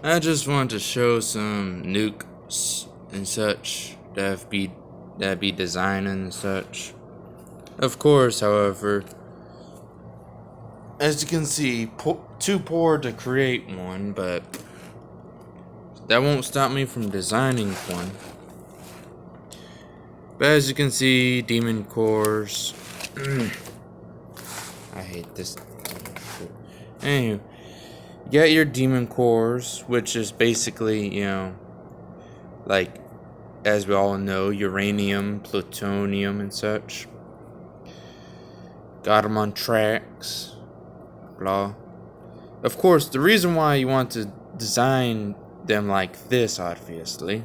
I just want to show some nukes and such that be designing and such. Of course, however, as you can see, too poor to create one, but that won't stop me from designing one. But as you can see, demon cores. I hate this. Anyway, you got your demon cores, which is basically, like, as we all know, uranium, plutonium, and such. Got them on tracks, blah. Of course, the reason why you want to design them like this, obviously,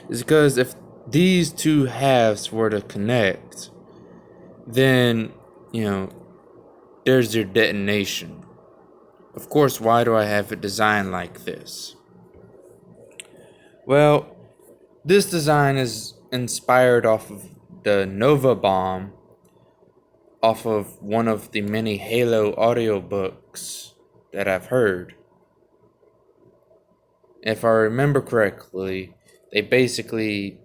is because if these two halves were to connect, then, there's your detonation. Of course, why do I have it designed like this? Well, this design is inspired off of the Nova bomb, off of one of the many Halo audiobooks that I've heard. If I remember correctly, they basically,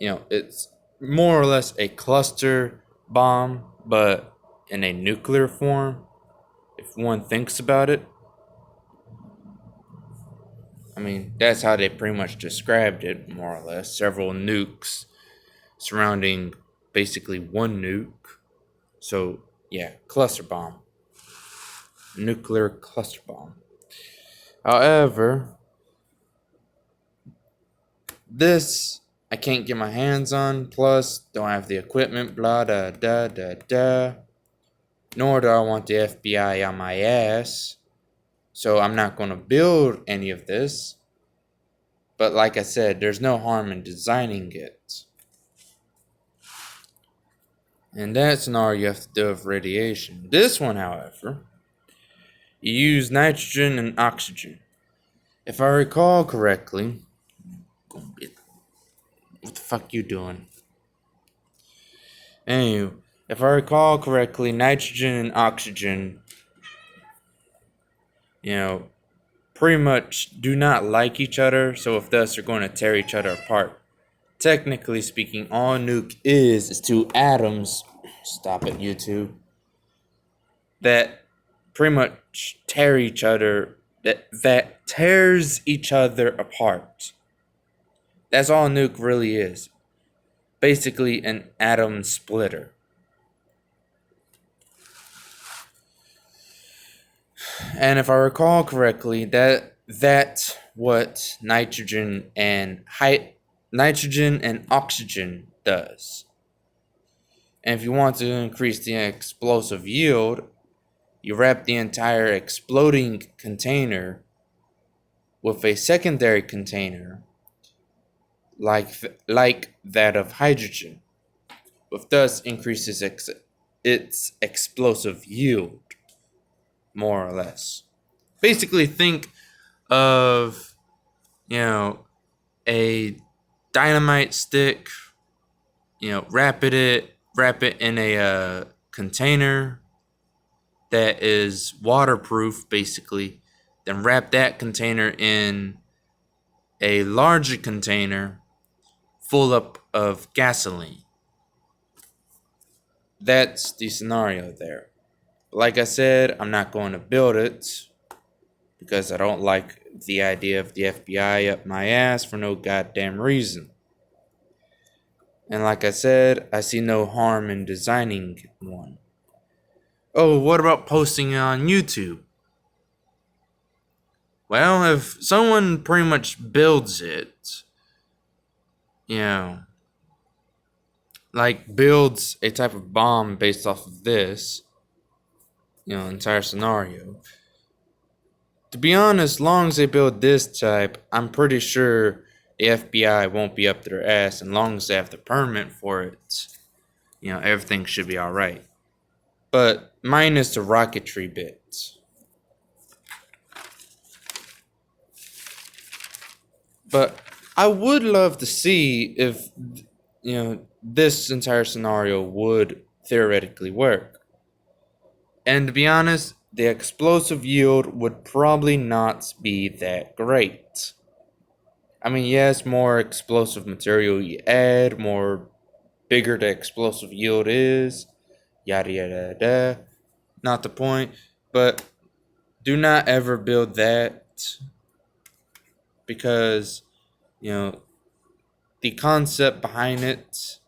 it's more or less a cluster bomb, but in a nuclear form, if one thinks about it. I mean, that's how they pretty much described it, more or less. Several nukes surrounding basically one nuke. So, yeah, cluster bomb. Nuclear cluster bomb. However, this I can't get my hands on, plus don't have the equipment, blah da da da da. Nor do I want the FBI on my ass. So I'm not going to build any of this. But like I said, there's no harm in designing it. And that scenario you have to do with radiation. This one, however, you use nitrogen and oxygen. If I recall correctly, what the fuck you doing? Anyway, if I recall correctly, nitrogen and oxygen, pretty much do not like each other, so if thus are going to tear each other apart. Technically speaking, all a nuke is two atoms. Stop it, YouTube. That pretty much tear each other. That tears each other apart. That's all a nuke really is. Basically, an atom splitter. And if I recall correctly, that's what nitrogen and oxygen does. And if you want to increase the explosive yield, you wrap the entire exploding container with a secondary container like that of hydrogen, which thus increases its explosive yield, more or less. Basically, think of, a dynamite stick, wrap it in a container that is waterproof, basically, then wrap that container in a larger container full up of gasoline. That's the scenario there. Like I said, I'm not going to build it because I don't like the idea of the FBI up my ass for no goddamn reason. And like I said, I see no harm in designing one. Oh, what about posting it on YouTube? Well, if someone pretty much builds it, like builds a type of bomb based off of this, entire scenario. To be honest, as long as they build this type, I'm pretty sure the FBI won't be up their ass, and long as they have the permit for it, everything should be alright. But minus the rocketry bits. But I would love to see if, this entire scenario would theoretically work. And to be honest, the explosive yield would probably not be that great. I mean, yes, more explosive material you add, more bigger the explosive yield is, yada yada yada. Not the point, but do not ever build that because, you know, the concept behind it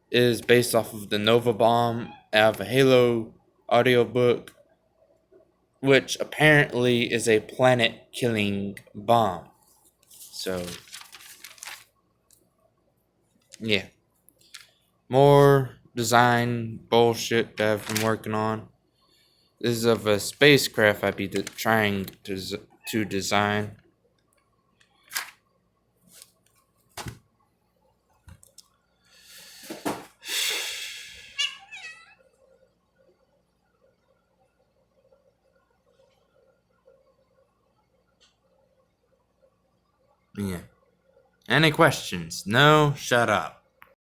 is based off of the Nova Bomb out of a Halo audiobook, which apparently is a planet killing bomb. So, yeah. More design bullshit that I've been working on. This is of a spacecraft I'd be trying to design. Yeah. Any questions? No? Shut up.